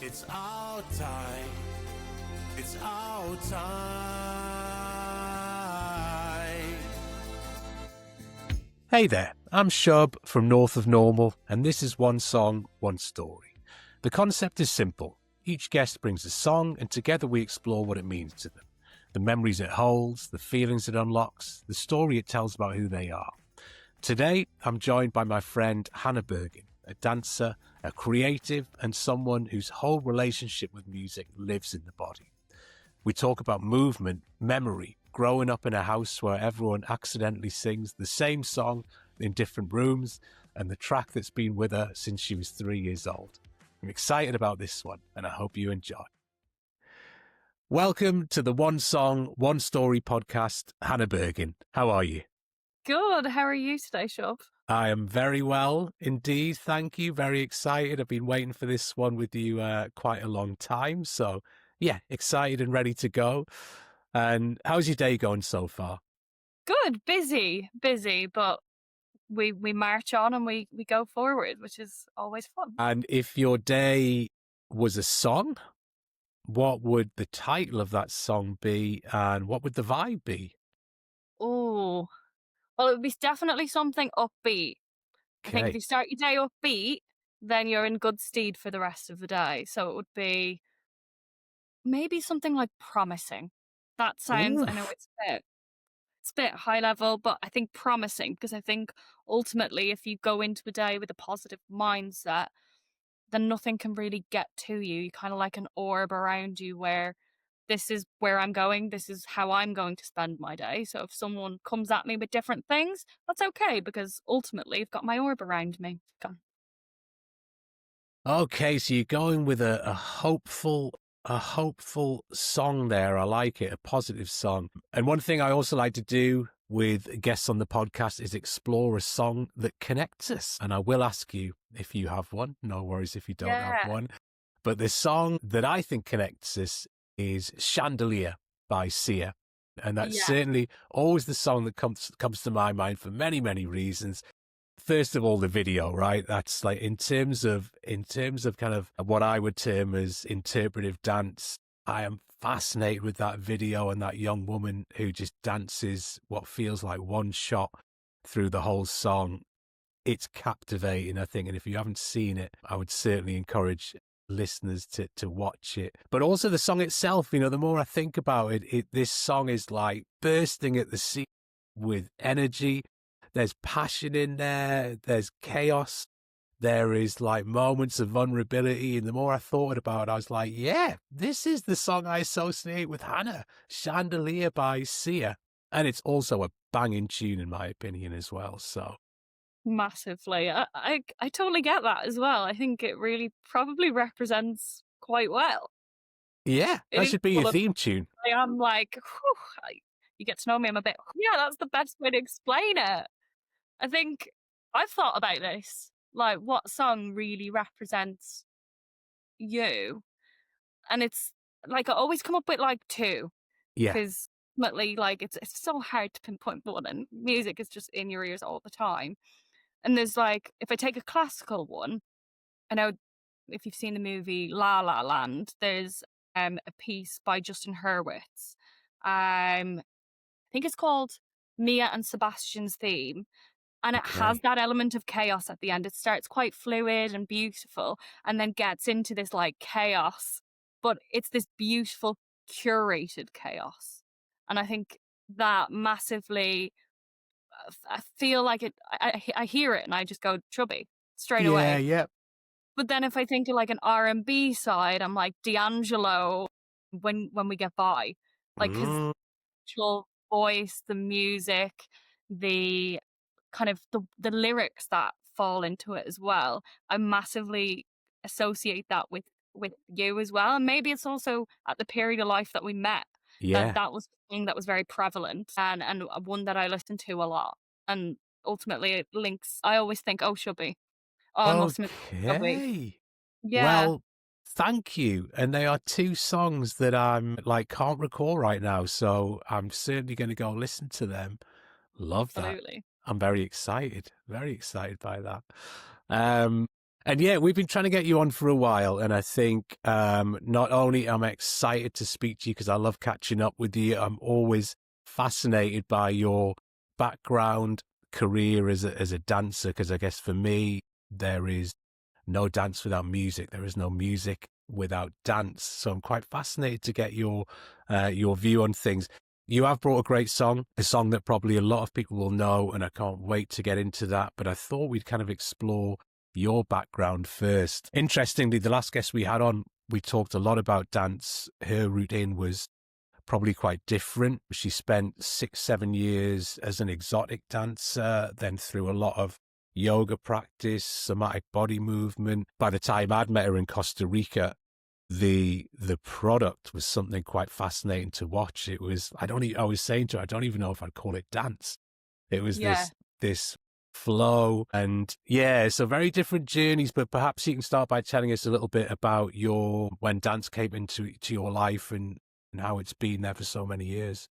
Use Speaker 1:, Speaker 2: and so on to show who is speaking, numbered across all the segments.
Speaker 1: It's our time. It's our time. Hey there, I'm Shub from North of Normal, and this is One Song, One Story. The concept is simple. Each guest brings a song, and together we explore what it means to them. The memories it holds, the feelings it unlocks, the story it tells about who they are. Today, I'm joined by my friend Hannah Bergin, a dancer, a creative, and someone whose whole relationship with music lives in the body. We talk about movement, memory, growing up in a house where everyone accidentally sings the same song in different rooms, and the track that's been with her since she was 3 years old. I'm excited about this one, and I hope you enjoy. Welcome to the One Song, One Story podcast, Hannah Bergin. How are you?
Speaker 2: Good. How are you today, Shub?
Speaker 1: I am very well indeed, thank you. Very excited. I've been waiting for this one with you quite a long time. So, yeah, excited and ready to go. And how's your day going so far?
Speaker 2: Good. Busy, but we march on and we go forward, which is always fun.
Speaker 1: And if your day was a song, what would the title of that song be and what would the vibe be?
Speaker 2: Oh, well, it would be definitely something upbeat. I think if you start your day upbeat, then you're in good stead for the rest of the day. So it would be maybe something like Promising. That sounds, I know it's a bit high level, but I think promising, because I think ultimately if you go into a day with a positive mindset, then nothing can really get to you. You kind of like an orb around you where this is where I'm going, this is how I'm going to spend my day. So if someone comes at me with different things, that's okay, because ultimately I've got my orb around me.
Speaker 1: Okay, so you're going with a hopeful song there. I like it, a positive song. And one thing I also like to do with guests on the podcast is explore a song that connects us. And I will ask you if you have one. No worries if you don't have one. But the song that I think connects us is Chandelier by Sia. And that's certainly always the song that comes to my mind for many, many reasons. First of all, the video, right? That's like in terms of kind of what I would term as interpretive dance. I am fascinated with that video and that young woman who just dances what feels like one shot through the whole song. It's captivating, I think. And if you haven't seen it, I would certainly encourage listeners to watch it. But also the song itself, you know, the more I think about it, this song is like bursting at the seams with energy. There's passion in there. There's chaos. There is like moments of vulnerability. And the more I thought about it, I was like, yeah, this is the song I associate with Hannah. Chandelier by Sia. And it's also a banging tune in my opinion as well. So
Speaker 2: Massively. I totally get that as well. I think it really probably represents quite well.
Speaker 1: Yeah, that should be your theme tune.
Speaker 2: I'm like, you get to know me, I'm a bit, yeah, that's the best way to explain it. I think I've thought about this, like what song really represents you. And it's like I always come up with like two.
Speaker 1: Yeah.
Speaker 2: Because ultimately, like it's so hard to pinpoint one, and music is just in your ears all the time. And there's like, if I take a classical one, I know if you've seen the movie La La Land, there's a piece by Justin Hurwitz. I think it's called Mia and Sebastian's Theme. And it has that element of chaos at the end. It starts quite fluid and beautiful and then gets into this like chaos, but it's this beautiful, curated chaos. And I think that massively, I feel like it, I hear it and I just go chubby straight away.
Speaker 1: Yeah.
Speaker 2: But then if I think of like an R&B side, I'm like D'Angelo, when we get by, like his actual voice, the music, the kind of the lyrics that fall into it as well. I massively associate that with you as well. And maybe it's also at the period of life that we met. That was the thing that was very prevalent and one that I listened to a lot. And ultimately it links, I always think, oh, Shubby. Oh, I must have
Speaker 1: Okay.
Speaker 2: Yeah.
Speaker 1: Well, thank you. And they are two songs that I'm like can't recall right now, so I'm certainly going to go listen to them. Love that.
Speaker 2: Absolutely.
Speaker 1: I'm very excited by that. And yeah, we've been trying to get you on for a while, and I think not only am I excited to speak to you because I love catching up with you, I'm always fascinated by your background, career as a dancer. Because I guess for me, there is no dance without music. There is no music without dance. So I'm quite fascinated to get your view on things. You have brought a great song, a song that probably a lot of people will know, and I can't wait to get into that. But I thought we'd kind of explore your background first. Interestingly, the last guest we had on, we talked a lot about dance. Her route in was probably quite different. She spent 6, 7 years as an exotic dancer, then through a lot of yoga practice, somatic body movement. By the time I'd met her in Costa Rica, the product was something quite fascinating to watch. It was, I was saying to her, I don't even know if I'd call it dance. It was
Speaker 2: Yeah.
Speaker 1: this flow, and yeah, so very different journeys. But perhaps you can start by telling us a little bit about your when dance came into your life, and how it's been there for so many years.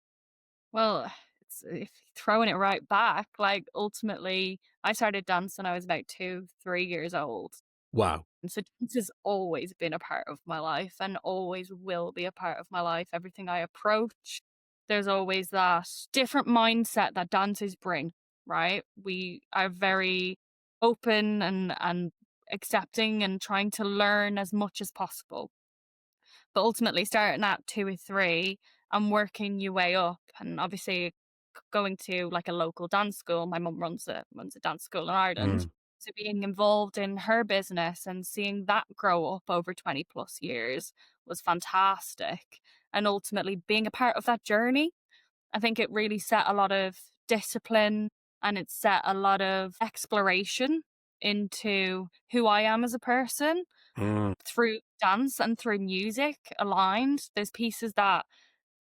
Speaker 2: Well, it's if throwing it right back, like, ultimately, I started dance when I was about 2, 3 years old.
Speaker 1: Wow.
Speaker 2: And so dance has always been a part of my life and always will be a part of my life. Everything I approach, there's always that different mindset that dancers bring, right? We are very open and accepting and trying to learn as much as possible. But ultimately, starting at 2 or 3 and working your way up, and obviously going to, like, a local dance school. My mum runs a dance school in Ireland.
Speaker 1: Mm,
Speaker 2: So being involved in her business and seeing that grow up over 20 plus years was fantastic. And ultimately being a part of that journey, I think it really set a lot of discipline and it set a lot of exploration into who I am as a person
Speaker 1: mm,
Speaker 2: through dance and through music aligned. There's pieces that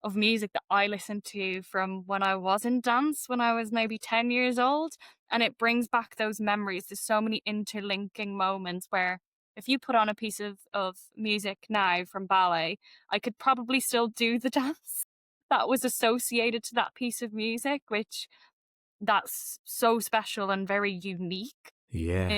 Speaker 2: of music that I listened to from when I was in dance when I was maybe 10 years old, and it brings back those memories. There's so many interlinking moments where if you put on a piece of music now from ballet, I could probably still do the dance that was associated to that piece of music, which that's so special and very unique
Speaker 1: yeah.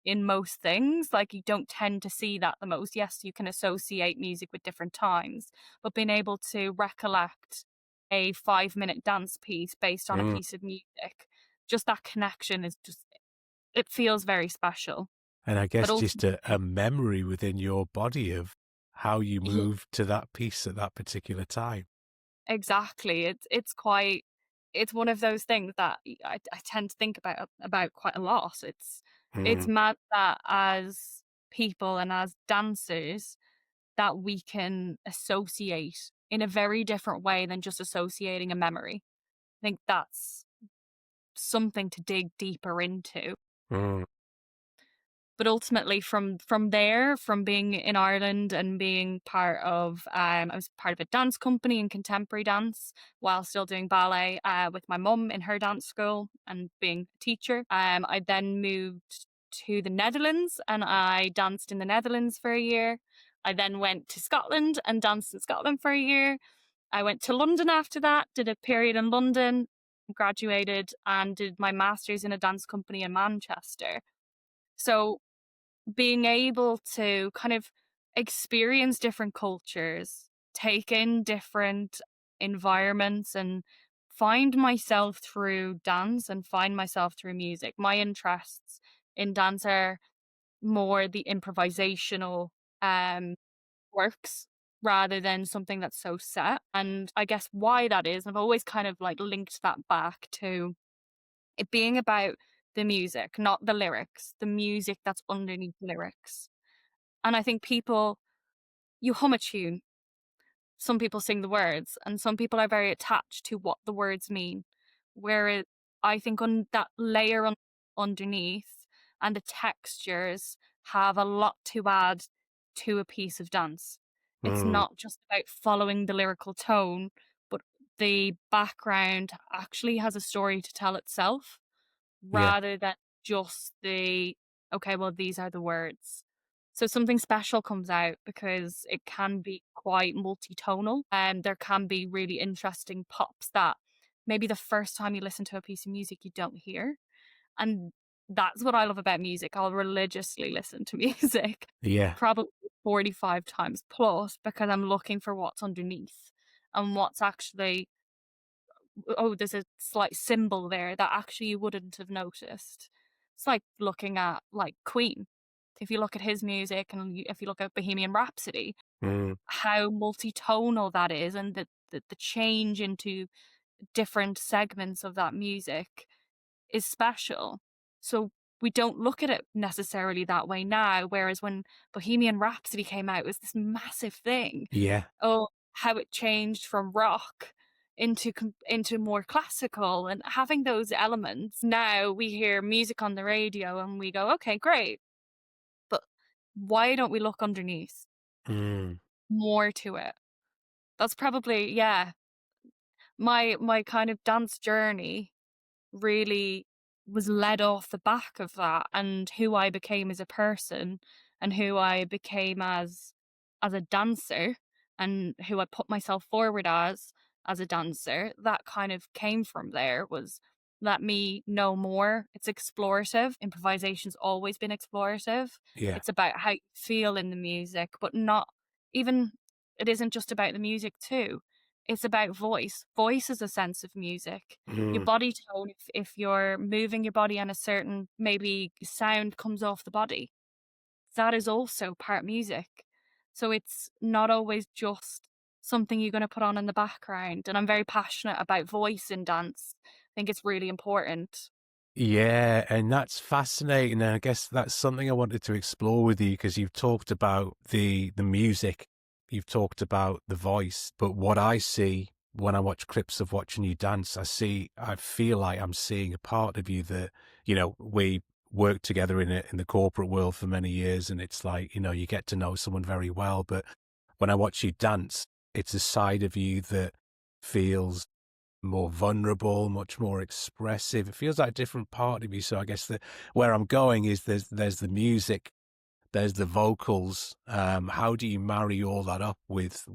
Speaker 2: in most things. Like, you don't tend to see that the most. Yes, you can associate music with different times, but being able to recollect a 5-minute dance piece based on a
Speaker 1: Mm.
Speaker 2: piece of music, just that connection is just, it feels very special.
Speaker 1: And I
Speaker 2: But
Speaker 1: guess
Speaker 2: ultimately,
Speaker 1: just a memory within your body of how you moved to that piece at that particular time.
Speaker 2: exactly, it's quite, it's one of those things that I tend to think about quite a lot. It's
Speaker 1: Mm,
Speaker 2: mad that as people and as dancers that we can associate in a very different way than just associating a memory. I think that's something to dig deeper into.
Speaker 1: mm,
Speaker 2: But ultimately from there, from being in Ireland and being part of I was part of a dance company in contemporary dance while still doing ballet with my mum in her dance school and being a teacher. I then moved to the Netherlands and I danced in the Netherlands for a year. I then went to Scotland and danced in Scotland for a year. I went to London after that, did a period in London, graduated and did my master's in a dance company in Manchester. So being able to kind of experience different cultures, take in different environments, and find myself through dance and find myself through music. My interests in dance are more the improvisational um, works rather than something that's so set. And I guess why that is, I've always kind of like linked that back to it being about the music, not the lyrics, the music that's underneath the lyrics. And I think people, you hum a tune, some people sing the words, and some people are very attached to what the words mean. Whereas I think on that layer underneath and the textures have a lot to add to a piece of dance. It's
Speaker 1: mm,
Speaker 2: not just about following the lyrical tone, but the background actually has a story to tell itself
Speaker 1: yeah.
Speaker 2: rather than just the, okay, well, these are the words. So something special comes out because it can be quite multi-tonal and there can be really interesting pops that maybe the first time you listen to a piece of music you don't hear. And That's what I love about music. I'll religiously listen to music,
Speaker 1: Yeah.
Speaker 2: probably 45 times plus, because I'm looking for what's underneath and what's actually, oh, there's a slight symbol there that actually you wouldn't have noticed. It's like looking at like Queen. If you look at his music and if you look at Bohemian Rhapsody,
Speaker 1: Mm.
Speaker 2: how multi-tonal that is, and the change into different segments of that music is special. So we don't look at it necessarily that way now, whereas when Bohemian Rhapsody came out, it was this massive thing.
Speaker 1: Yeah.
Speaker 2: Oh, how it changed from rock into more classical, and having those elements. Now we hear music on the radio and we go, "Okay, great." But why don't we look underneath
Speaker 1: Mm.
Speaker 2: more to it? That's probably, yeah, my kind of dance journey really was led off the back of that, and who I became as a person and who I became as a dancer and who I put myself forward as a dancer. That kind of came from there. Was let me know more. It's explorative. Improvisation's always been explorative.
Speaker 1: Yeah.
Speaker 2: It's about how you feel in the music, but not even, it isn't just about the music too. It's about voice. Voice is a sense of music. Your
Speaker 1: Mm.
Speaker 2: body tone, if you're moving your body and a certain maybe sound comes off the body, that is also part music. So it's not always just something you're going to put on in the background. And I'm very passionate about voice in dance. I think it's really important.
Speaker 1: Yeah, and that's fascinating, and I guess that's something I wanted to explore with you because you've talked about the music, you've talked about the voice, but what I see when I watch clips of watching you dance, I feel like I'm seeing a part of you that, we worked together in the corporate world for many years, and it's like, you get to know someone very well, but when I watch you dance, it's a side of you that feels more vulnerable, much more expressive. It feels like a different part of you. So I guess where I'm going is there's the music, there's the vocals. How do you marry all that up with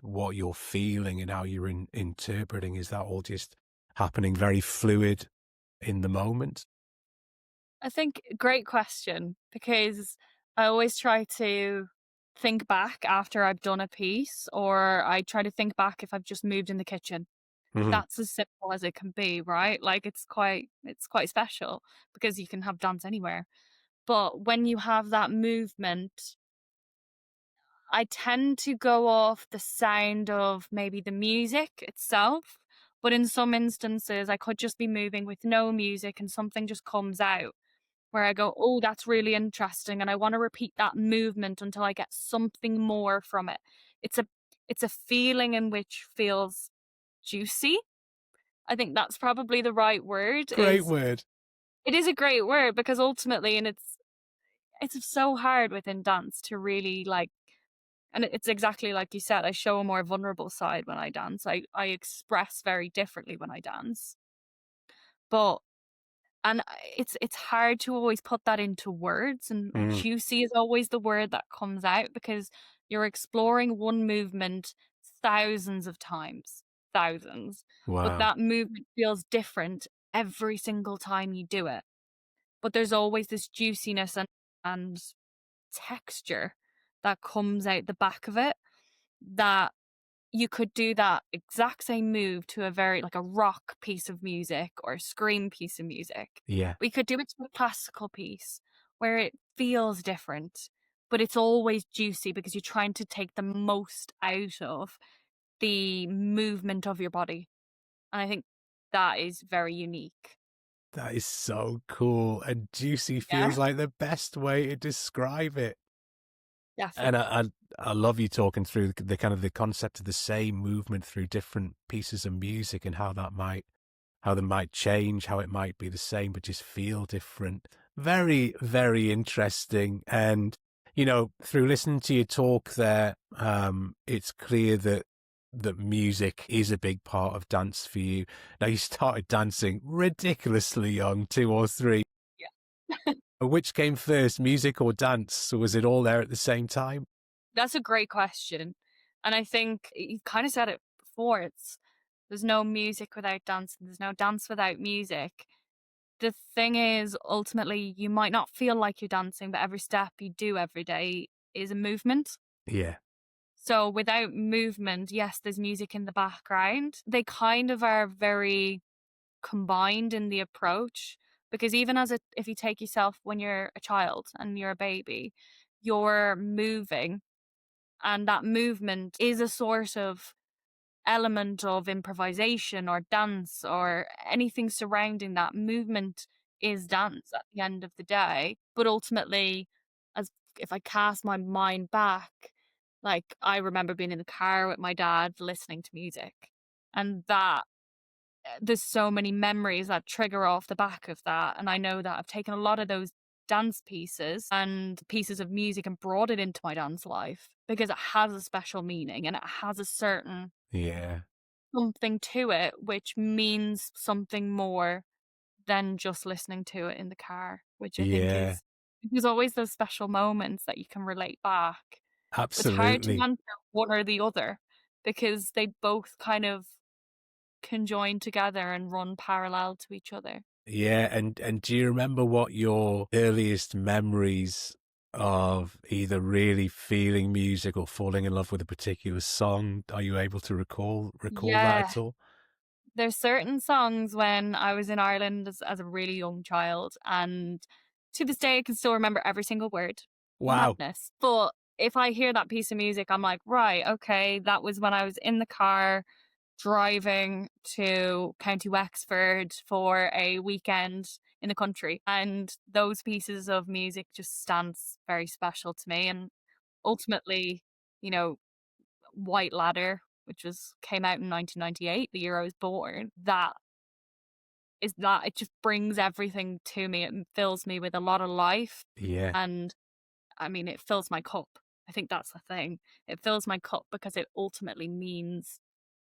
Speaker 1: what you're feeling and how you're interpreting? Is that all just happening very fluid in the moment?
Speaker 2: I think great question, because I always try to think back after I've done a piece, or I try to think back if I've just moved in the kitchen.
Speaker 1: Hmm.
Speaker 2: That's as simple as it can be, right? Like it's quite special because you can have dance anywhere. But when you have that movement, I tend to go off the sound of maybe the music itself. But in some instances, I could just be moving with no music and something just comes out where I go, "Oh, that's really interesting," and I wanna repeat that movement until I get something more from it. It's a it's a feeling in which feels juicy. I think that's probably the right word.
Speaker 1: Great
Speaker 2: Is
Speaker 1: word.
Speaker 2: It is a great word because ultimately, and it's so hard within dance to really, like, and it's exactly like you said, I show a more vulnerable side when I dance. I express very differently when I dance. But and it's hard to always put that into words, and
Speaker 1: Mm.
Speaker 2: juicy is always the word that comes out because you're exploring one movement thousands of times, thousands, but
Speaker 1: Wow.
Speaker 2: that movement feels different every single time you do it. But there's always this juiciness and texture that comes out the back of it, that you could do that exact same move to a very like a rock piece of music or a scream piece of music.
Speaker 1: Yeah.
Speaker 2: We could do it to a classical piece where it feels different, but it's always juicy because you're trying to take the most out of the movement of your body. And I think that is very unique.
Speaker 1: That is so cool. And juicy
Speaker 2: Yeah,
Speaker 1: feels like the best way to describe it. And
Speaker 2: definitely.
Speaker 1: I love you talking through the kind of the concept of the same movement through different pieces of music and how they might change, how it might be the same but just feel different. Very, very interesting. And through listening to you talk there, it's clear that music is a big part of dance for you. Now you started dancing ridiculously young, 2 or 3.
Speaker 2: Yeah.
Speaker 1: Which came first, music or dance? Or was it all there at the same time?
Speaker 2: That's a great question. And I think you kind of said it before. There's no music without dance, and there's no dance without music. The thing is, ultimately, you might not feel like you're dancing, but every step you do every day is a movement.
Speaker 1: Yeah.
Speaker 2: So without movement, yes, there's music in the background. They kind of are very combined in the approach because even as a if you take yourself when you're a child and you're a baby, you're moving and that movement is a sort of element of improvisation or dance or anything surrounding that movement is dance at the end of the day. But ultimately, as if I cast my mind back, like I remember being in the car with my dad listening to music. And that there's so many memories that trigger off the back of that. And I know that I've taken a lot of those dance pieces and pieces of music and brought it into my dance life because it has a special meaning and it has a certain
Speaker 1: Yeah.
Speaker 2: something to it, which means something more than just listening to it in the car, which I think
Speaker 1: Yeah.
Speaker 2: is there's always those special moments that you can relate back. It's hard to
Speaker 1: Absolutely.
Speaker 2: answer one or the other because they both kind of conjoin together and run parallel to each other.
Speaker 1: Yeah, and do you remember what your earliest memories of either really feeling music or falling in love with a particular song? Are you able to recall that
Speaker 2: Yeah.
Speaker 1: at all?
Speaker 2: There's certain songs when I was in Ireland as a really young child, and to this day, I can still remember every single word.
Speaker 1: Wow.
Speaker 2: Madness. But if I hear that piece of music, I'm like, right, okay, that was when I was in the car driving to County Wexford for a weekend in the country. And those pieces of music just stands very special to me. And ultimately, you know, White Ladder, which was came out in 1998, the year I was born, that is that it just brings everything to me. It fills me with a lot of life.
Speaker 1: Yeah,
Speaker 2: And I mean, it fills my cup. I think that's the thing. It fills my cup because it ultimately means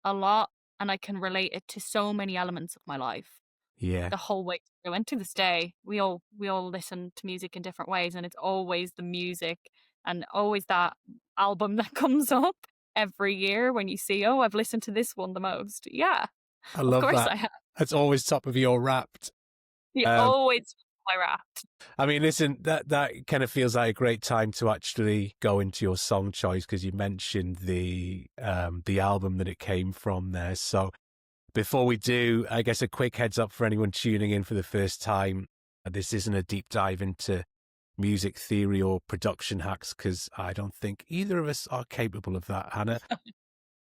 Speaker 2: a lot and I can relate it to so many elements of my life
Speaker 1: yeah,
Speaker 2: the whole way through. And to this day, we all listen to music in different ways and it's always the music and always that album that comes up every year when you see, oh, I've listened to this one the most. Yeah,
Speaker 1: I
Speaker 2: of
Speaker 1: love
Speaker 2: course
Speaker 1: that.
Speaker 2: I have.
Speaker 1: That's always top of your Wrapped.
Speaker 2: You
Speaker 1: Um,
Speaker 2: always my rap.
Speaker 1: I mean, listen, that kind of feels like a great time to actually go into your song choice because you mentioned the album that it came from there. So before we do, I guess a quick heads up for anyone tuning in for the first time. This isn't a deep dive into music theory or production hacks because I don't think either of us are capable of that, Hannah.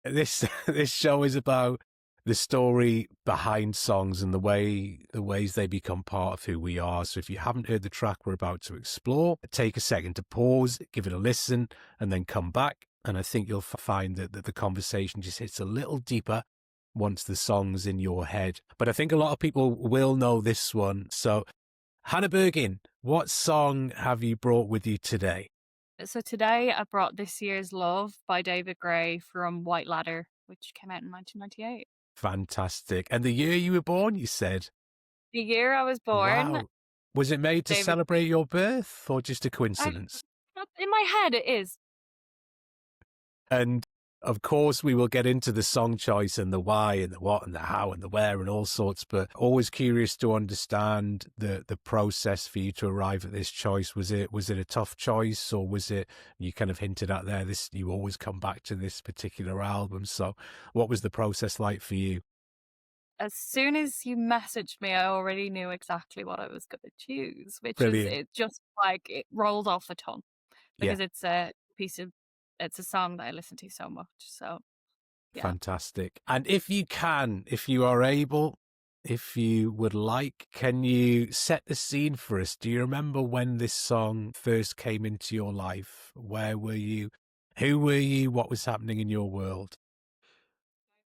Speaker 1: This this show is about the story behind songs and the ways they become part of who we are. So if you haven't heard the track we're about to explore, take a second to pause, give it a listen, and then come back. And I think you'll find that the conversation just hits a little deeper once the song's in your head. But I think a lot of people will know this one. So Hannah Bergin, what song have you brought with you today?
Speaker 2: So today I brought This Year's Love by David Gray from White Ladder, which came out in 1998.
Speaker 1: Fantastic. And the year you were born, you said?
Speaker 2: The year I was born,
Speaker 1: Wow. Was it made to
Speaker 2: David
Speaker 1: celebrate your birth or just a
Speaker 2: I
Speaker 1: coincidence?
Speaker 2: in my head it is.
Speaker 1: And of course, we will get into the song choice and the why and the what and the how and the where and all sorts, but always curious to understand the process for you to arrive at this choice. Was it a tough choice or was it, you kind of hinted at there, this, you always come back to this particular album. So what was the process like for you?
Speaker 2: As soon as you messaged me, I already knew exactly what I was going to choose, which is
Speaker 1: Brilliant.
Speaker 2: it just like it rolled off the tongue
Speaker 1: Yeah.
Speaker 2: because it's a piece of it's a song that I listen to so much. So yeah.
Speaker 1: Fantastic. And if you can, if you are able, if you would like, can you set the scene for us? Do you remember when this song first came into your life? Where were you? Who were you? What was happening in your world?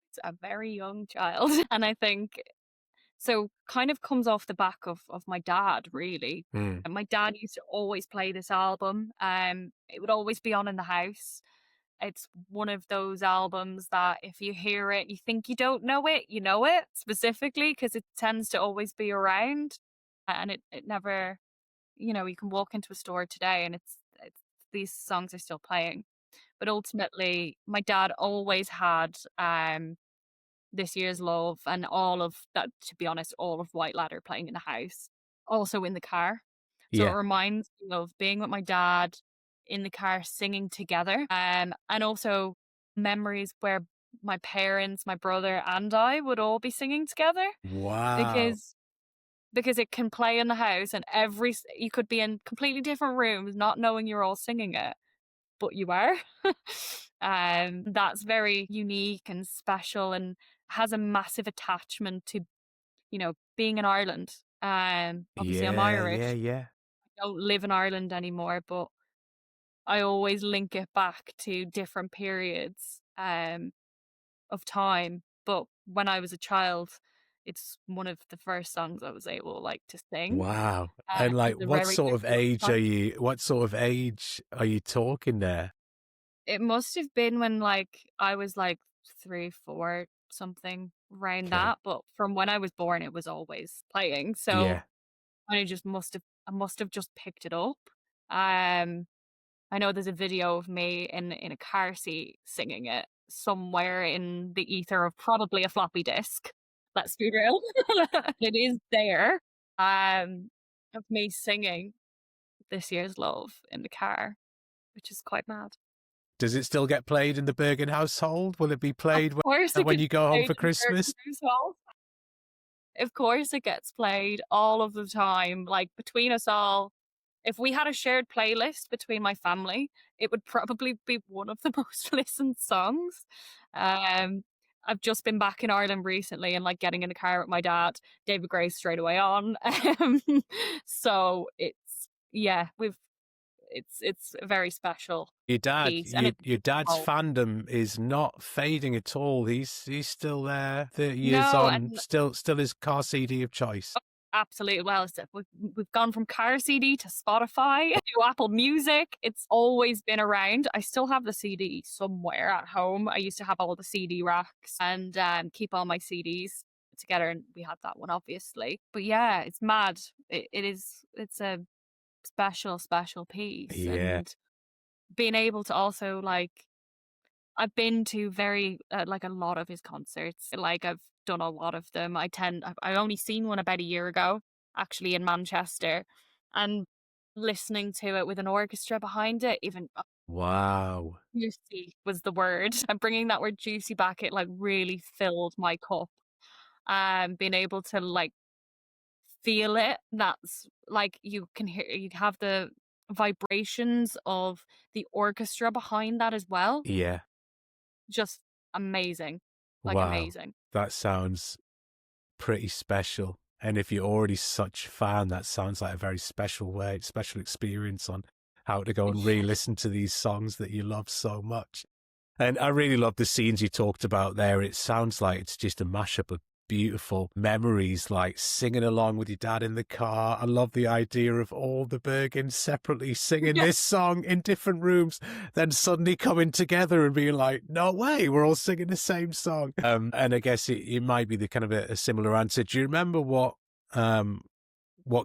Speaker 2: It's a very young child. And I think so kind of comes off the back of my dad, really.
Speaker 1: Hmm.
Speaker 2: And my dad used to always play this album. It would always be on in the house. It's one of those albums that if you hear it, you think you don't know it, you know it specifically because it tends to always be around. And it never, you can walk into a store today and it's these songs are still playing. But ultimately, my dad always had This Year's Love and all of that, to be honest, all of White Ladder playing in the house, also in the car. So it
Speaker 1: Yeah.
Speaker 2: reminds me of being with my dad in the car singing together. And also memories where my parents, my brother and I would all be singing together
Speaker 1: Wow.
Speaker 2: because it can play in the house and you could be in completely different rooms not knowing you're all singing it, but you are. That's very unique and special and has a massive attachment to, being in Ireland. Obviously I'm
Speaker 1: Yeah, yeah,
Speaker 2: Irish.
Speaker 1: yeah.
Speaker 2: I don't live in Ireland anymore, but I always link it back to different periods of time. But when I was a child, it's one of the first songs I was able like to sing.
Speaker 1: Wow. And like
Speaker 2: It's a very
Speaker 1: what sort of age are you talking there?
Speaker 2: it must have been when like I was like 3, 4, something around
Speaker 1: Okay.
Speaker 2: that. But from when I was born, it was always playing.
Speaker 1: Yeah.
Speaker 2: So I must have just picked it up. Um, I know there's a video of me in a car seat singing it somewhere in the ether of probably a floppy disk. Let's be real. It is there. Of me singing This Year's Love in the car, which is quite mad.
Speaker 1: Does it still get played in the Bergen household? Will it be
Speaker 2: Of
Speaker 1: played
Speaker 2: course it
Speaker 1: when
Speaker 2: gets
Speaker 1: you go home
Speaker 2: played
Speaker 1: for
Speaker 2: in certain
Speaker 1: Christmas?
Speaker 2: households. Of course it gets played all of the time, like, between us all. If we had a shared playlist between my family, it would probably be one of the most listened songs. Um, I've just been back in Ireland recently and, like, getting in the car with my dad, David Gray straight away on. Um, so it's yeah, it's a very special piece, and it
Speaker 1: Your
Speaker 2: hits
Speaker 1: dad's
Speaker 2: home.
Speaker 1: fandom is not fading at all. He's still there, 30 years
Speaker 2: No,
Speaker 1: on,
Speaker 2: and
Speaker 1: still his car CD of choice.
Speaker 2: absolutely. Well, we've gone from car CD to Spotify to Apple Music. It's always been around. I still have the CD somewhere at home. I used to have all the CD racks and keep all my CDs together, and we had that one obviously. But yeah, it's mad. It is. It's a special, special piece,
Speaker 1: Yeah.
Speaker 2: and being able to also like I've been to like a lot of his concerts. Like I've done a lot of them. I only seen one about a year ago, actually in Manchester, and listening to it with an orchestra behind it, even
Speaker 1: Wow.
Speaker 2: juicy was the word. And bringing that word juicy back, it like really filled my cup. Being able to like feel it, that's like you have the vibrations of the orchestra behind that as well.
Speaker 1: Yeah.
Speaker 2: Just amazing, like,
Speaker 1: Wow.
Speaker 2: amazing.
Speaker 1: That sounds pretty special. And if you're already such a fan, that sounds like a very special experience on how to go and re-listen to these songs that you love so much. And I really love the scenes you talked about there. It sounds like it's just a mashup of beautiful memories, like singing along with your dad in the car. I love the idea of all the Bergens separately singing
Speaker 2: Yeah.
Speaker 1: this song in different rooms, then suddenly coming together and being like, no way, we're all singing the same song. And I guess it might be the kind of a similar answer. Do you remember what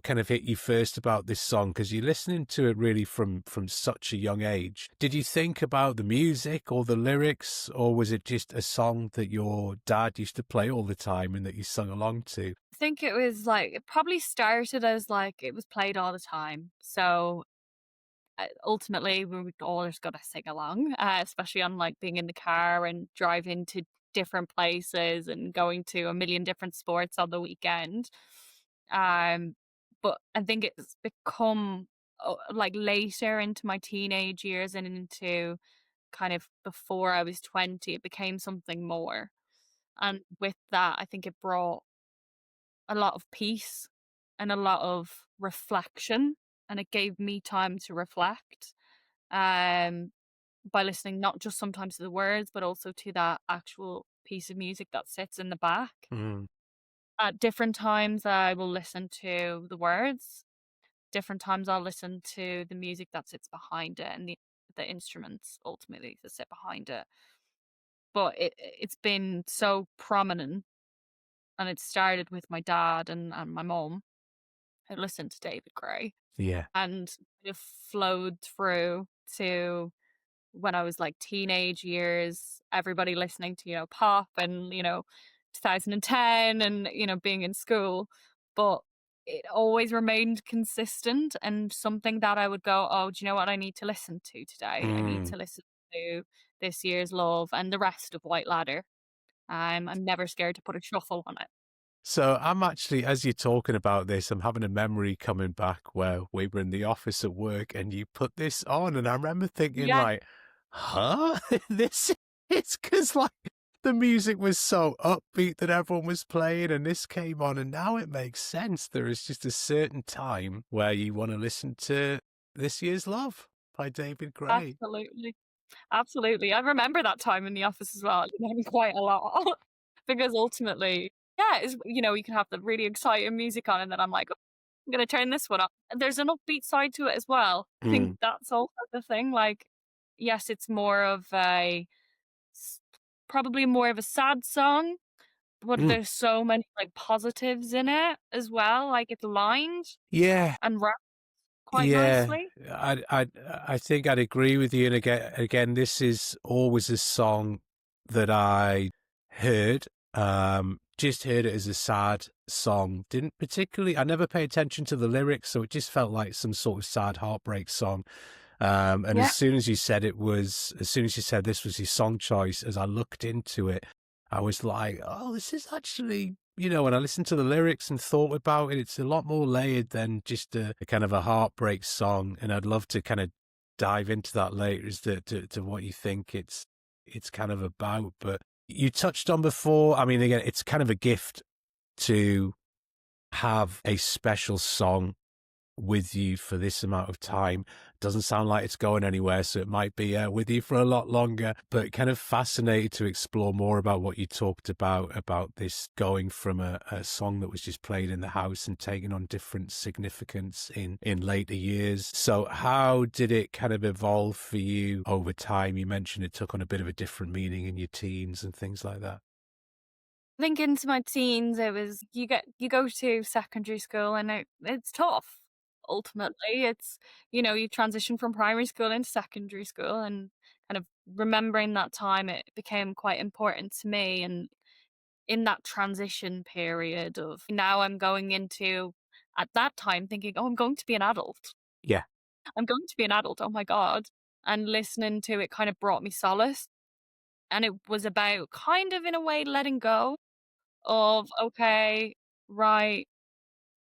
Speaker 1: kind of hit you first about this song? Because you're listening to it really from such a young age. Did you think about the music or the lyrics, or was it just a song that your dad used to play all the time and that you sung along to?
Speaker 2: I think it was, like it probably started as, like, it was played all the time, so, ultimately, we would all just gotta sing along, especially on, like, being in the car and driving to different places and going to a million different sports on the weekend. Um, but I think it's become, like, later into my teenage years and into kind of before I was 20, it became something more. And with that, I think it brought a lot of peace and a lot of reflection. And it gave me time to reflect um, by listening not just sometimes to the words, but also to that actual piece of music that sits in the back.
Speaker 1: Mm,
Speaker 2: At different times, I will listen to the words. Different times, I'll listen to the music that sits behind it and the instruments ultimately that sit behind it. But it's been so prominent, and it started with my dad and my mom who listened to David Gray,
Speaker 1: yeah.
Speaker 2: and it flowed through to when I was like teenage years, everybody listening to, pop and, 2010 and, being in school, but it always remained consistent and something that I would go, "Oh, do you know what I need to listen to today? I need
Speaker 1: Mm.
Speaker 2: to listen to This Year's Love and the rest of White Ladder." I'm never scared to put a shuffle on it.
Speaker 1: So I'm actually, as you're talking about this, I'm having a memory coming back where we were in the office at work and you put this on, and I remember thinking
Speaker 2: Yeah,
Speaker 1: like, "Huh? This is because like the music was so upbeat that everyone was playing, and this came on, and now it makes sense. There is just a certain time where you want to listen to This Year's Love by David Gray."
Speaker 2: absolutely. Absolutely. I remember that time in the office as well, quite a lot because ultimately, yeah, you can have the really exciting music on and then I'm like, "Oh, I'm gonna turn this one up." And there's an upbeat side to it as well. I think
Speaker 1: Mm.
Speaker 2: that's also the thing. Like, yes, it's more of s- probably more of a sad song, but
Speaker 1: Mm.
Speaker 2: there's so many like positives in it as well. Like it's lined
Speaker 1: Yeah.
Speaker 2: and wrapped quite
Speaker 1: Yeah,
Speaker 2: nicely.
Speaker 1: I think I'd agree with you. And again, this is always a song that I heard. Just heard it as a sad song. Didn't particularly. I never pay attention to the lyrics, so it just felt like some sort of sad heartbreak song. And
Speaker 2: Yeah.
Speaker 1: as soon as you said this was your song choice, as I looked into it, I was like, oh, this is actually, when I listened to the lyrics and thought about it, it's a lot more layered than just a kind of a heartbreak song. And I'd love to kind of dive into that later as to what you think it's kind of about. But you touched on before, I mean, again, it's kind of a gift to have a special song with you for this amount of time. Doesn't sound like it's going anywhere, so it might be with you for a lot longer. But kind of fascinated to explore more about what you talked about this going from a song that was just played in the house and taking on different significance in later years. So how did it kind of evolve for you over time? You mentioned it took on a bit of a different meaning in your teens and things like that.
Speaker 2: I think into my teens, it was you go to secondary school and it's tough. Ultimately, you transition from primary school into secondary school, and kind of remembering that time, it became quite important to me. And in that transition period of now, I'm going into at that time thinking, oh, I'm going to be an adult.
Speaker 1: Yeah.
Speaker 2: I'm going to be an adult. Oh my god! And listening to it kind of brought me solace, and it was about kind of in a way letting go of, okay, right,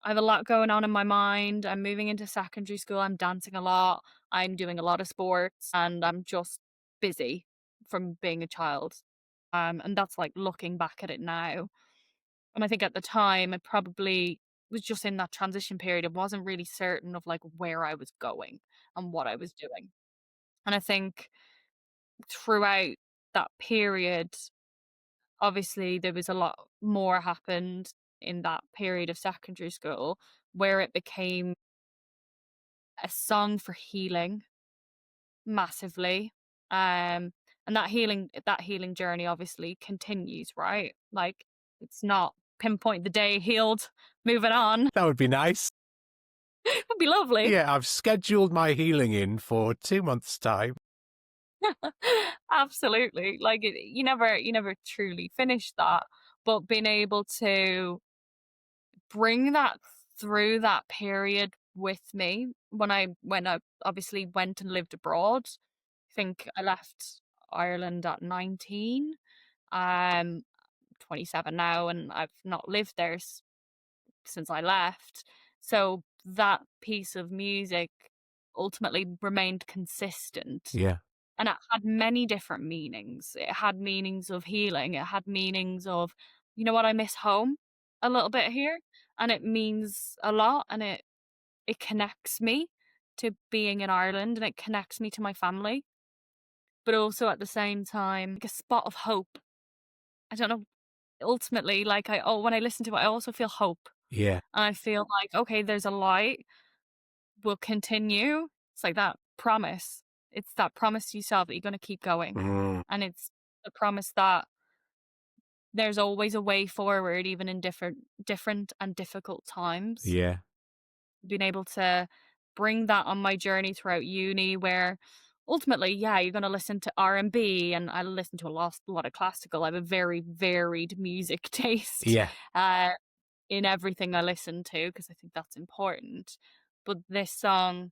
Speaker 2: I have a lot going on in my mind. I'm moving into secondary school. I'm dancing a lot. I'm doing a lot of sports and I'm just busy from being a child. And that's like looking back at it now. And I think at the time I probably was just in that transition period. I wasn't really certain of like where I was going and what I was doing. And I think throughout that period, obviously there was a lot more happened in that period of secondary school where it became a song for healing massively. And that healing journey obviously continues, right? Like it's not pinpoint the day healed, moving on.
Speaker 1: That would be nice.
Speaker 2: It would be lovely.
Speaker 1: Yeah, I've scheduled my healing in for 2 months' time.
Speaker 2: Absolutely. Like you never truly finish that, but being able to bring that through that period with me when I obviously went and lived abroad. I think I left Ireland at 19. I'm 27 now and I've not lived there since I left. So that piece of music ultimately remained consistent.
Speaker 1: Yeah.
Speaker 2: And it had many different meanings. It had meanings of healing. It had meanings of, you know what, I miss home a little bit here. And it means a lot and it connects me to being in Ireland and it connects me to my family. But also at the same time, like a spot of hope. I don't know. Ultimately, like when I listen to it, I also feel hope.
Speaker 1: Yeah.
Speaker 2: And I feel like, okay, there's a light, will continue. It's like that promise. It's that promise to yourself that you're gonna keep going.
Speaker 1: Mm.
Speaker 2: And it's the promise that there's always a way forward even in different and difficult times.
Speaker 1: Yeah.
Speaker 2: Being able to bring that on my journey throughout uni where ultimately, yeah, you're gonna listen to R&B, and I listen to a lot of classical. I have a very varied music taste,
Speaker 1: Yeah.
Speaker 2: uh, in everything I listen to because I think that's important. But this song,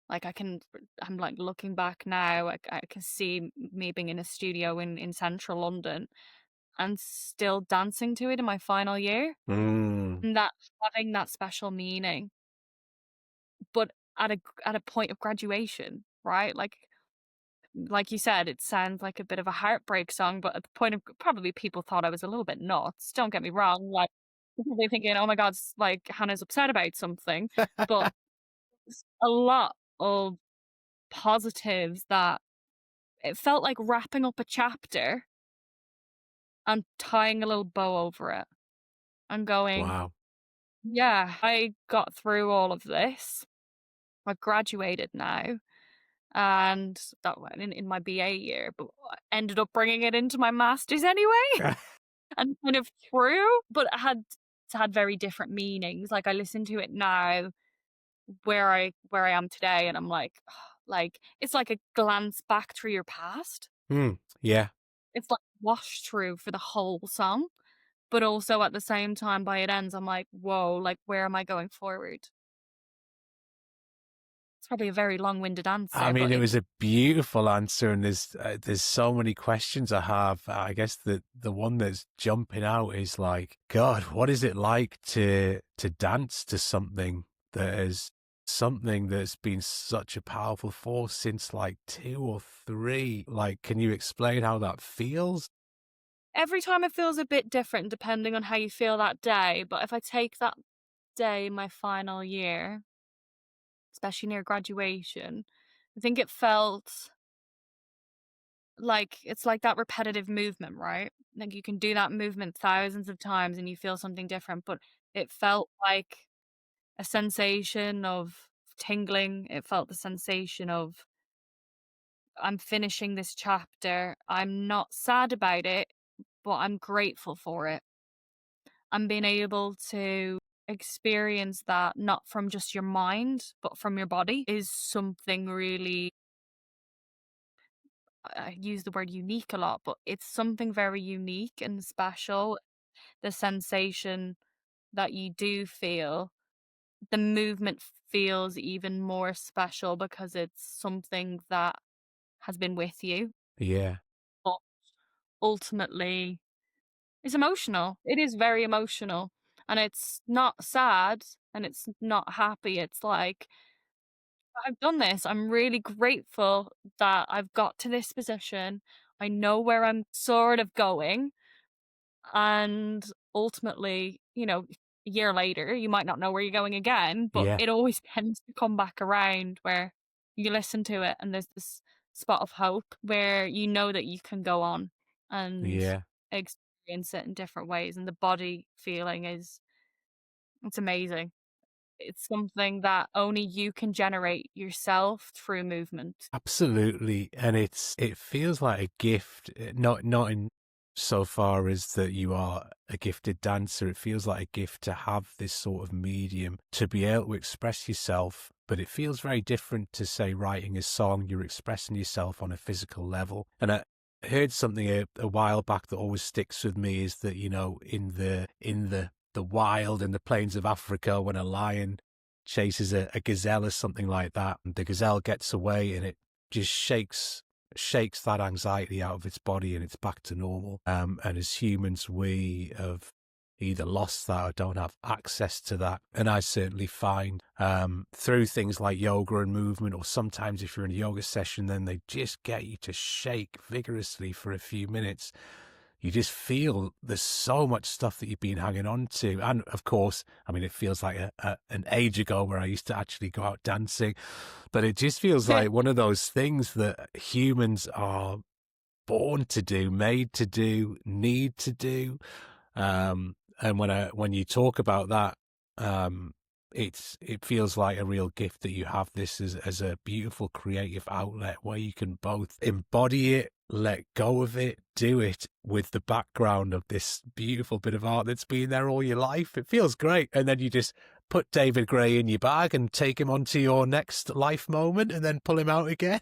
Speaker 2: like, I'm, like, looking back now, I can see me being in a studio in central London and still dancing to it in my final year,
Speaker 1: Mm.
Speaker 2: and that having that special meaning, but at a point of graduation, right? Like you said, it sounds like a bit of a heartbreak song, but at the point of probably people thought I was a little bit nuts. Don't get me wrong. Like, probably thinking, oh my God, like Hannah's upset about something. But it's a lot of positives that it felt like wrapping up a chapter and tying a little bow over it and going,
Speaker 1: Wow.
Speaker 2: yeah, I got through all of this. I've graduated now. And that went in my BA year, but I ended up bringing it into my master's anyway. And kind of true, but it had very different meanings. Like, I listen to it now where I am today, and I'm like, like, it's like a glance back through your past.
Speaker 1: Mm. Yeah.
Speaker 2: It's like washed through for the whole song, but also at the same time by it ends, I'm like, "Whoa, like, where am I going forward?" It's probably a very long-winded
Speaker 1: I
Speaker 2: answer,
Speaker 1: mean,
Speaker 2: but
Speaker 1: it
Speaker 2: it
Speaker 1: was a beautiful answer, and there's so many questions I have. I guess the one that's jumping out is like, God, what is it like to dance to something that's been such a powerful force since like two or three? Like, can you explain how that feels?
Speaker 2: every time it feels a bit different depending on how you feel that day, but if I take that day, my final year, especially near graduation, I think it felt like it's like that repetitive movement, right? Like, you can do that movement thousands of times and you feel something different, but it felt like a sensation of tingling. It felt the sensation of I'm finishing this chapter. I'm not sad about it, but I'm grateful for it. I'm being able to experience that not from just your mind, but from your body is something really, I use the word unique a lot, but it's something very unique and special. The sensation that you do feel, the movement feels even more special because it's something that has been with you.
Speaker 1: Yeah,
Speaker 2: But ultimately, it's emotional. It is very emotional. And it's not sad and it's not happy. It's like, I've done this. I'm really grateful that I've got to this position. I know where I'm sort of going. And ultimately, a year later, you might not know where you're going again, but
Speaker 1: yeah,
Speaker 2: it always tends to come back around where you listen to it and there's this spot of hope where you know that you can go on and
Speaker 1: yeah.
Speaker 2: experience it in different ways. And the body feeling it's amazing. It's something that only you can generate yourself through movement.
Speaker 1: Absolutely, and it feels like a gift, not in so far as that you are a gifted dancer. It feels like a gift to have this sort of medium to be able to express yourself, but it feels very different to say writing a song. You're expressing yourself on a physical level, and I heard something a while back that always sticks with me is that in the wild in the plains of Africa when a lion chases a gazelle or something like that, and the gazelle gets away and it just shakes that anxiety out of its body and it's back to normal. And as humans, we have either lost that or don't have access to that. And I certainly find through things like yoga and movement, or sometimes if you're in a yoga session, then they just get you to shake vigorously for a few minutes. You just feel there's so much stuff that you've been hanging on to. And of course, I mean, it feels like an age ago where I used to actually go out dancing, but it just feels like one of those things that humans are born to do, made to do, need to do. And when you talk about that, um, it feels like a real gift that you have this as a beautiful creative outlet where you can both embody it, let go of it, do it with the background of this beautiful bit of art that's been there all your life. It feels great. And then you just put David Gray in your bag and take him on to your next life moment and then pull him out again.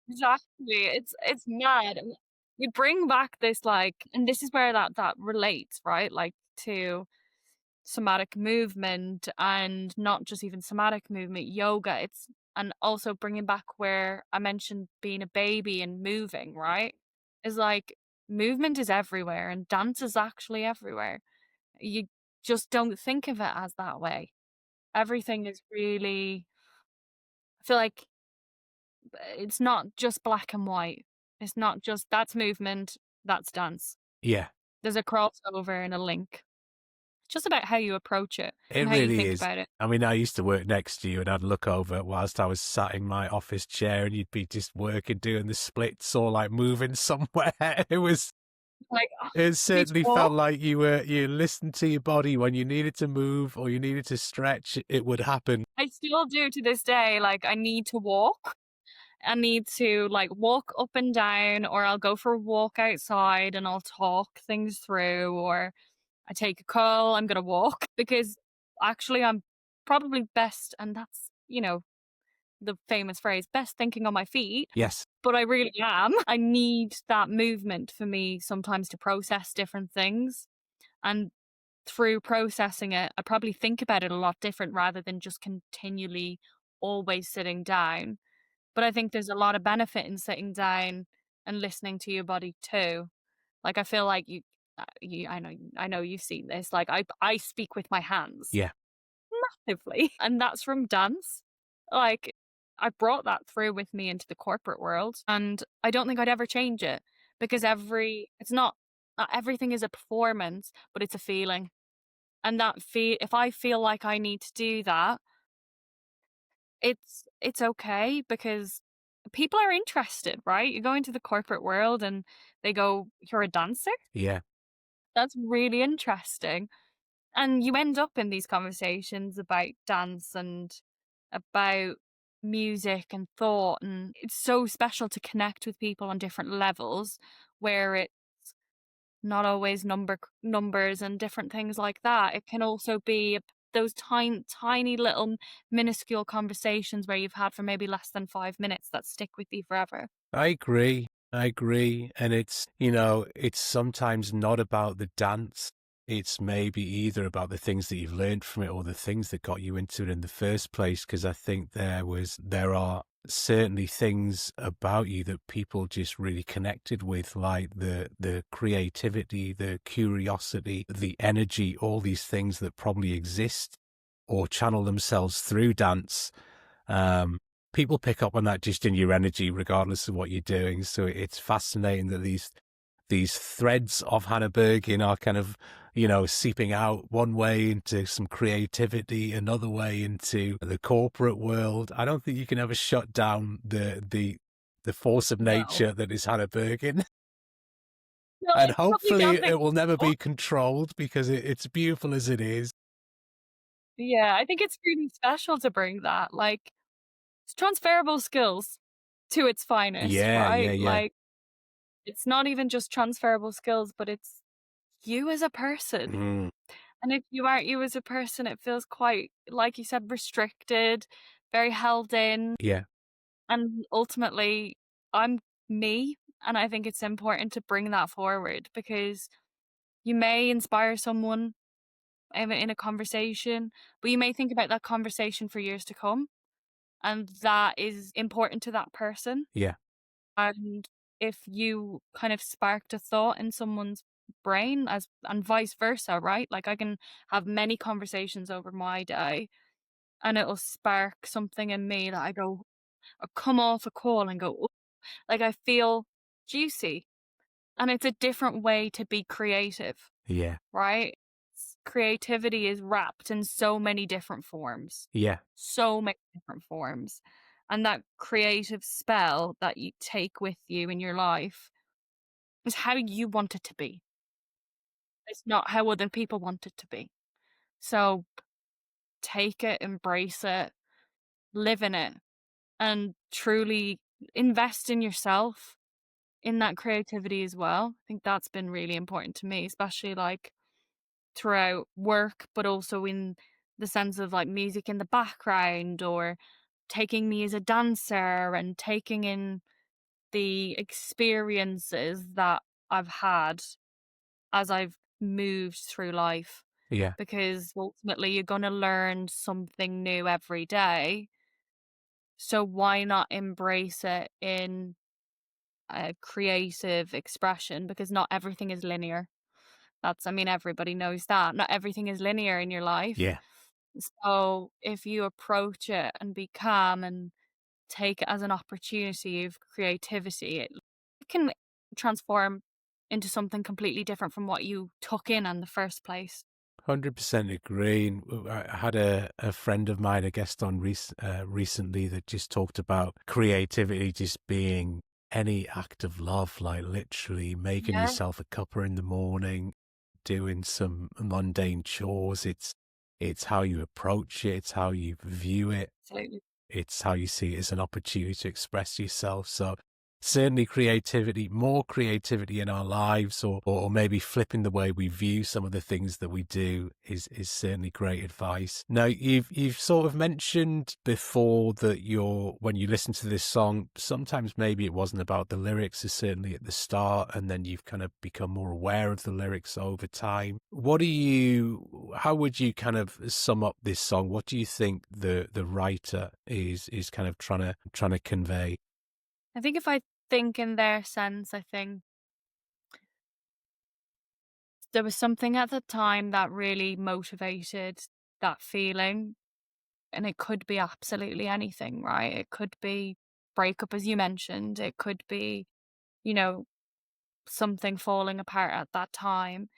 Speaker 2: Exactly. It's mad. And you bring back this like, and this is where that relates, right? Like to somatic movement, and not just even somatic movement, yoga. It's and also bringing back where I mentioned being a baby and moving, right? Is like movement is everywhere and dance is actually everywhere. You just don't think of it as that way. Everything is really, I feel like it's not just black and white. It's not just that's movement, that's dance.
Speaker 1: Yeah,
Speaker 2: There's a crossover and a link. It's just about how you approach it
Speaker 1: it
Speaker 2: and how you
Speaker 1: really
Speaker 2: think
Speaker 1: is.
Speaker 2: about it.
Speaker 1: I mean, I used to work next to you, and I'd look over whilst I was sat in my office chair, and you'd be just working, doing the splits, or like moving somewhere. It was.
Speaker 2: Like, "Oh,
Speaker 1: It
Speaker 2: need to
Speaker 1: certainly felt
Speaker 2: walk."
Speaker 1: like you listened to your body when you needed to move or you needed to stretch. It would happen.
Speaker 2: I still do to this day, like, I need to walk. I need to, like, walk up and down, or I'll go for a walk outside and I'll talk things through, or I take a call, I'm gonna walk because actually I'm probably best, and that's, the famous phrase, "best thinking on my feet,"
Speaker 1: Yes.
Speaker 2: but I really am. I need that movement for me sometimes to process different things, and through processing it, I probably think about it a lot different rather than just continually always sitting down. But I think there's a lot of benefit in sitting down and listening to your body too. Like I feel like I know you've seen this. Like I speak with my hands
Speaker 1: Yeah.
Speaker 2: massively, and that's from dance. Like I brought that through with me into the corporate world, and I don't think I'd ever change it because not everything is a performance, but it's a feeling. And if I feel like I need to do that, it's okay because people are interested, right? You go into the corporate world and they go, "You're a dancer?
Speaker 1: Yeah.
Speaker 2: That's really interesting." And you end up in these conversations about dance and about music and thought, and it's so special to connect with people on different levels where it's not always numbers and different things like that. It can also be those tiny little minuscule conversations where you've had for maybe less than 5 minutes that stick with you forever.
Speaker 1: I agree. I agree. And it's sometimes not about the dance. It's maybe either about the things that you've learned from it or the things that got you into it in the first place. Because I think there are certainly things about you that people just really connected with, like the creativity, the curiosity, the energy, all these things that probably exist or channel themselves through dance. Um, People pick up on that just in your energy, regardless of what you're doing. So it's fascinating that these threads of Hannah Bergin are kind of, seeping out one way into some creativity, another way into the corporate world. I don't think you can ever shut down the force of
Speaker 2: No.
Speaker 1: nature that is Hannah Bergin.
Speaker 2: No,
Speaker 1: And
Speaker 2: it's probably
Speaker 1: hopefully
Speaker 2: down to
Speaker 1: it will never
Speaker 2: oh,
Speaker 1: be controlled because it's beautiful as it is.
Speaker 2: yeah, I think it's really special to bring that. Like, it's transferable skills to its finest,
Speaker 1: Yeah, yeah,
Speaker 2: right?
Speaker 1: yeah.
Speaker 2: Like, it's not even just transferable skills, but it's you as a person.
Speaker 1: Mm,
Speaker 2: And if you aren't you as a person, it feels quite, like you said, restricted, very held in.
Speaker 1: yeah,
Speaker 2: And ultimately, I'm me. And I think it's important to bring that forward because you may inspire someone in a conversation, but you may think about that conversation for years to come. And that is important to that person.
Speaker 1: yeah,
Speaker 2: And if you kind of sparked a thought in someone's brain and vice versa, right? Like I can have many conversations over my day and it'll spark something in me that I come off a call and go, "Ooh," like I feel juicy. And it's a different way to be creative,
Speaker 1: yeah,
Speaker 2: right? Creativity is wrapped in so many different forms,
Speaker 1: yeah,
Speaker 2: so many different forms. And that creative spell that you take with you in your life is how you want it to be. It's not how other people want it to be. So take it, embrace it, live in it, and truly invest in yourself in that creativity as well. I think that's been really important to me, especially like throughout work, but also in the sense of like music in the background or taking me as a dancer and taking in the experiences that I've had as I've moved through life,
Speaker 1: Yeah.
Speaker 2: because ultimately you're gonna learn something new every day. So why not embrace it in a creative expression? Because not everything is linear. I mean, everybody knows that. Not everything is linear in your life.
Speaker 1: Yeah.
Speaker 2: So if you approach it and be calm and take it as an opportunity of creativity, it can transform into something completely different from what you took in the first place.
Speaker 1: 100% agree. And I had a friend of mine, a guest on recently, that just talked about creativity just being any act of love, like literally making
Speaker 2: Yeah,
Speaker 1: yourself a cuppa in the morning, doing some mundane chores. It's how you approach it, it's how you view it,
Speaker 2: absolutely.
Speaker 1: it's how you see it as an opportunity to express yourself. So certainly creativity, more creativity in our lives, or maybe flipping the way we view some of the things that we do is certainly great advice. Now you've sort of mentioned before that when you listen to this song, sometimes maybe it wasn't about the lyrics, is certainly at the start, and then you've kind of become more aware of the lyrics over time. How would you kind of sum up this song? What do you think the writer is kind of trying to convey?
Speaker 2: I think if I think in their sense, I think there was something at the time that really motivated that feeling. And it could be absolutely anything, right? It could be breakup, as you mentioned. It could be, you know, something falling apart at that time,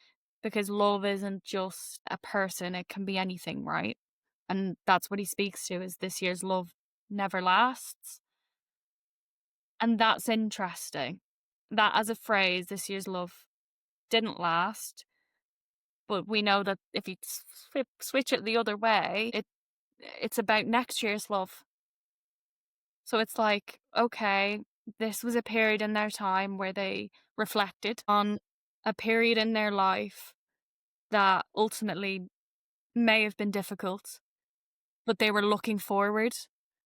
Speaker 2: because love isn't just a person, it can be anything, right? And that's what he speaks to, is this year's love never lasts. And that's interesting. That as a phrase, this year's love didn't last, but we know that if you switch it the other way, it's about next year's love. So it's like, okay, this was a period in their time where they reflected on a period in their life that ultimately may have been difficult, but they were looking forward.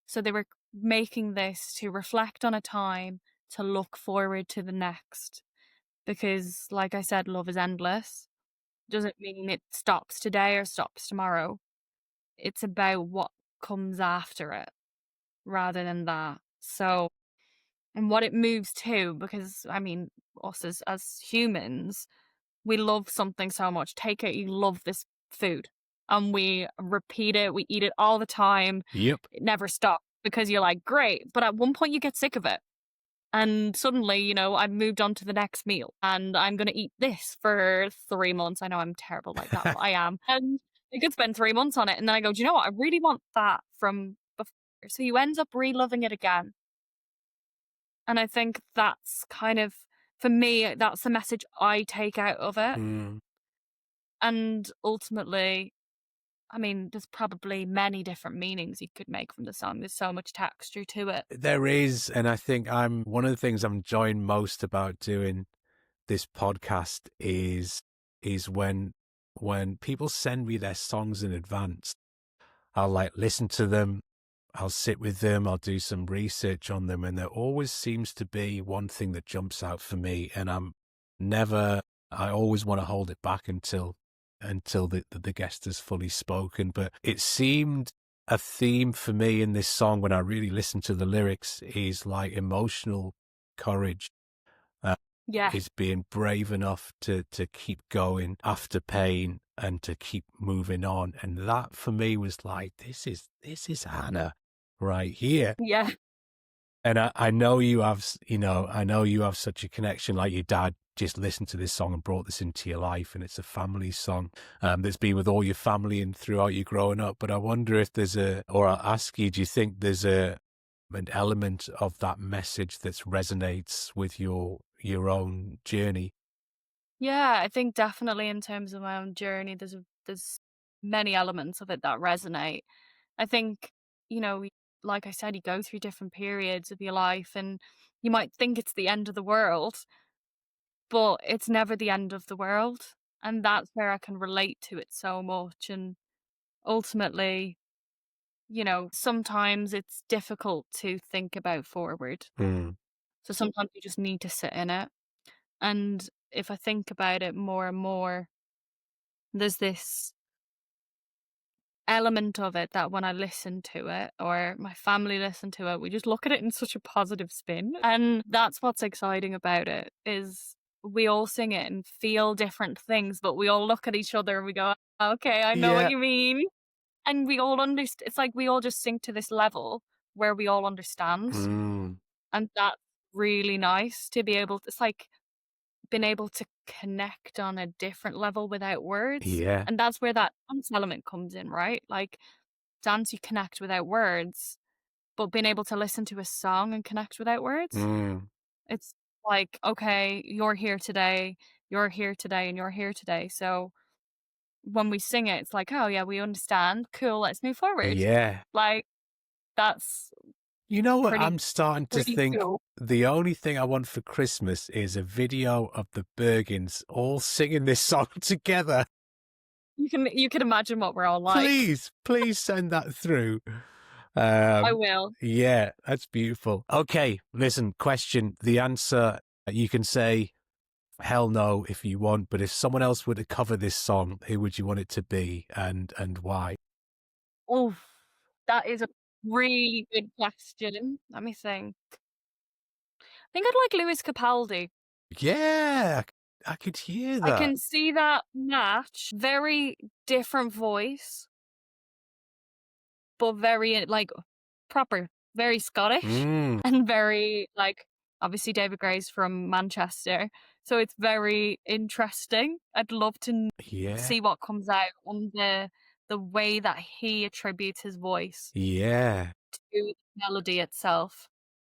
Speaker 2: So they were making this to reflect on a time to look forward to the next. Because, like I said, love is endless. Doesn't mean it stops today or stops tomorrow. It's about what comes after it rather than that. So, and what it moves to, because I mean, us as humans, we love something so much. Take it, you love this food, and we repeat it, we eat it all the time.
Speaker 1: Yep.
Speaker 2: It never stops because you're like, great. But at one point, you get sick of it. And suddenly, I've moved on to the next meal and I'm going to eat this for 3 months. I know I'm terrible like that, but I am. And I could spend 3 months on it. And then I go, do you know what? I really want that from before. So you end up re-loving it again. And I think that's kind of, for me, that's the message I take out of it.
Speaker 1: Mm.
Speaker 2: And ultimately, I mean, there's probably many different meanings you could make from the song. There's so much texture to it.
Speaker 1: There is, and I think I'm one of the things I'm enjoying most about doing this podcast is when people send me their songs in advance. I'll like listen to them, I'll sit with them, I'll do some research on them, and there always seems to be one thing that jumps out for me, and I always want to hold it back until the guest has fully spoken. But it seemed a theme for me in this song when I really listened to the lyrics is like emotional courage. Uh,
Speaker 2: Yeah.
Speaker 1: is being brave enough to keep going after pain and to keep moving on. And that for me was like, this is Hannah right here.
Speaker 2: Yeah.
Speaker 1: And I know you have, I know you have such a connection, like your dad just listened to this song and brought this into your life, and it's a family song that's been with all your family and throughout you growing up. But I wonder if or I'll ask you, do you think there's an element of that message that resonates with your own journey?
Speaker 2: Yeah, I think definitely in terms of my own journey, there's many elements of it that resonate. I think, like I said, you go through different periods of your life and you might think it's the end of the world, but it's never the end of the world. And that's where I can relate to it so much. And ultimately, sometimes it's difficult to think about forward.
Speaker 1: Mm.
Speaker 2: So sometimes you just need to sit in it. And if I think about it more and more, there's this element of it that when I listen to it or my family listen to it, we just look at it in such a positive spin. And that's what's exciting about it is we all sing it and feel different things, but we all look at each other and we go, okay, I know what
Speaker 1: Yeah.
Speaker 2: you mean. And we all understand. It's like we all just sink to this level where we all understand.
Speaker 1: Mm.
Speaker 2: And that's really nice to be able to, it's like been able to connect on a different level without words.
Speaker 1: Yeah.
Speaker 2: And that's where that dance element comes in, right? Like dance, you connect without words, but being able to listen to a song and connect without words,
Speaker 1: Mm.
Speaker 2: it's like, okay, you're here today, and you're here today. So when we sing it, it's like, oh yeah, we understand. Cool, let's move forward.
Speaker 1: Yeah.
Speaker 2: Like that's
Speaker 1: You know what?
Speaker 2: pretty
Speaker 1: I'm starting to
Speaker 2: pretty
Speaker 1: think
Speaker 2: cool.
Speaker 1: the only thing I want for Christmas is a video of the Bergins all singing this song together.
Speaker 2: You can imagine what we're all like.
Speaker 1: Please, please send that through.
Speaker 2: I
Speaker 1: Um,
Speaker 2: will.
Speaker 1: yeah, that's beautiful. Okay, listen, question. The answer, you can say hell no if you want, but if someone else were to cover this song, who would you want it to be and why?
Speaker 2: Oh, that is a really good question. Let me think. I think I'd like Lewis Capaldi.
Speaker 1: Yeah, I could hear
Speaker 2: I
Speaker 1: that.
Speaker 2: can see that match. Very different voice, but very like proper, very Scottish
Speaker 1: Mm,
Speaker 2: and very like obviously David Gray's from Manchester. So it's very interesting. I'd love to
Speaker 1: yeah,
Speaker 2: see what comes out on the way that he attributes his voice
Speaker 1: yeah.
Speaker 2: to the melody itself.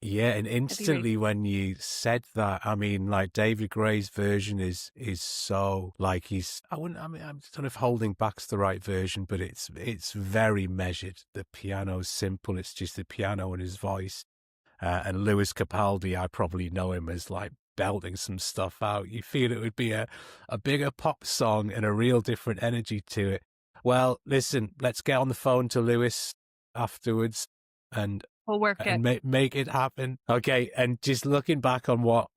Speaker 1: Yeah, and
Speaker 2: It'd be really
Speaker 1: instantly when you said that, I mean, like David Gray's version is so like he's I wouldn't I mean I'm don't know if holding back's the right version, but it's very measured. The piano's simple, it's just the piano and his voice. And Lewis Capaldi, I probably know him as like belting some stuff out. You feel it would be a bigger pop song and a real different energy to it. Well, listen, let's get on the phone to Lewis afterwards and
Speaker 2: we'll work it.
Speaker 1: make it happen. Okay, and just looking back on what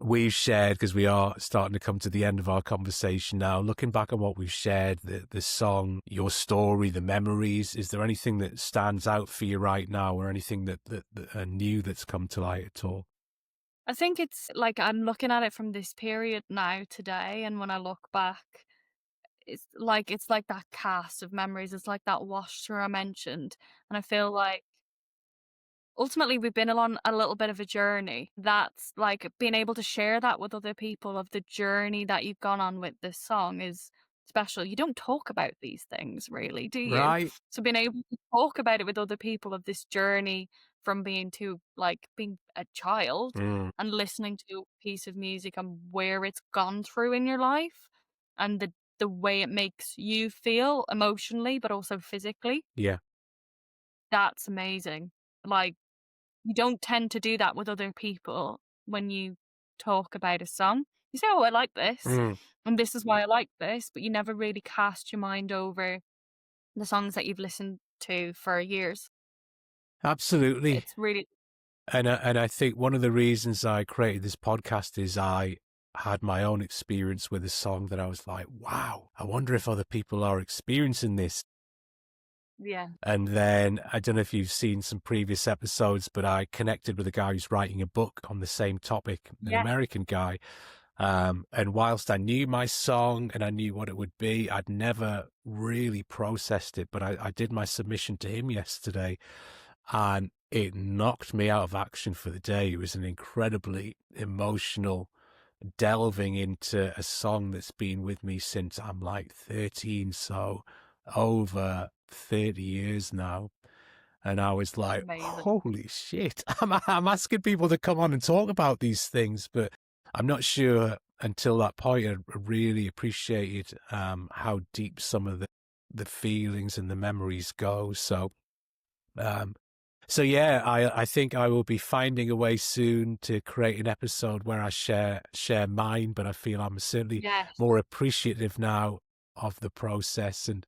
Speaker 1: we've shared, because we are starting to come to the end of our conversation now, looking back on what we've shared, the song, your story, the memories, is there anything that stands out for you right now or anything that new that's come to light at all?
Speaker 2: I think it's like I'm looking at it from this period now today, and when I look back, it's like that cast of memories. It's like that wash through I mentioned, and I feel like ultimately we've been along a little bit of a journey. That's like being able to share that with other people of the journey that you've gone on with this song is special. You don't talk about these things really, do you?
Speaker 1: Right?
Speaker 2: So being able to talk about it with other people of this journey from being a child
Speaker 1: Mm,
Speaker 2: and listening to a piece of music and where it's gone through in your life and the way it makes you feel emotionally but also physically.
Speaker 1: yeah.
Speaker 2: That's amazing. Like you don't tend to do that with other people when you talk about a song. You say, "Oh, I like this,
Speaker 1: Mm,
Speaker 2: and this is why I like this," but you never really cast your mind over the songs that you've listened to for years.
Speaker 1: absolutely.
Speaker 2: It's really
Speaker 1: And I think one of the reasons I created this podcast is I had my own experience with a song that I was like, wow, I wonder if other people are experiencing this.
Speaker 2: yeah.
Speaker 1: And then I don't know if you've seen some previous episodes, but I connected with a guy who's writing a book on the same topic, an
Speaker 2: Yeah.
Speaker 1: American guy. And whilst I knew my song and I knew what it would be, I'd never really processed it. But I did my submission to him yesterday and it knocked me out of action for the day. It was an incredibly emotional delving into a song that's been with me since I'm like 13. So over 30 years now. And I was like,
Speaker 2: Amazing.
Speaker 1: holy shit. I'm asking people to come on and talk about these things, but I'm not sure until that point I really appreciated how deep some of the feelings and the memories go. Um, so yeah, I think I will be finding a way soon to create an episode where I share mine, but I feel I'm certainly
Speaker 2: Yes.
Speaker 1: more appreciative now of the process. And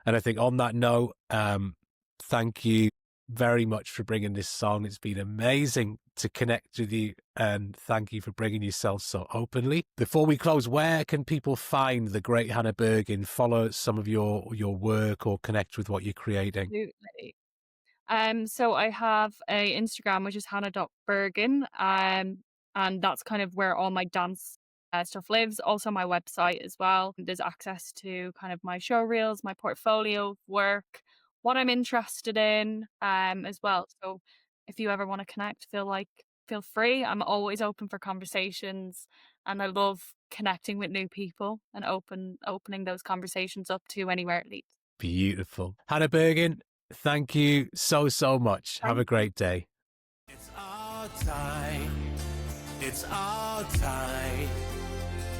Speaker 1: I think on that note, thank you very much for bringing this song. It's been amazing to connect with you, and thank you for bringing yourself so openly. Before we close, where can people find the great Hannah Bergin, follow some of your work or connect with what you're creating?
Speaker 2: Absolutely. So I have a Instagram which is hannah.bergin, and that's kind of where all my dance stuff lives. Also my website as well. There's access to kind of my show reels, my portfolio of work, what I'm interested in, as well. So if you ever want to connect, feel free. I'm always open for conversations, and I love connecting with new people and opening those conversations up to anywhere it leads.
Speaker 1: Beautiful. Hannah Bergin, thank you so, so much. Have a
Speaker 2: Thank you.
Speaker 1: great day.
Speaker 3: It's our time. It's our time.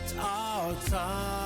Speaker 3: It's our time.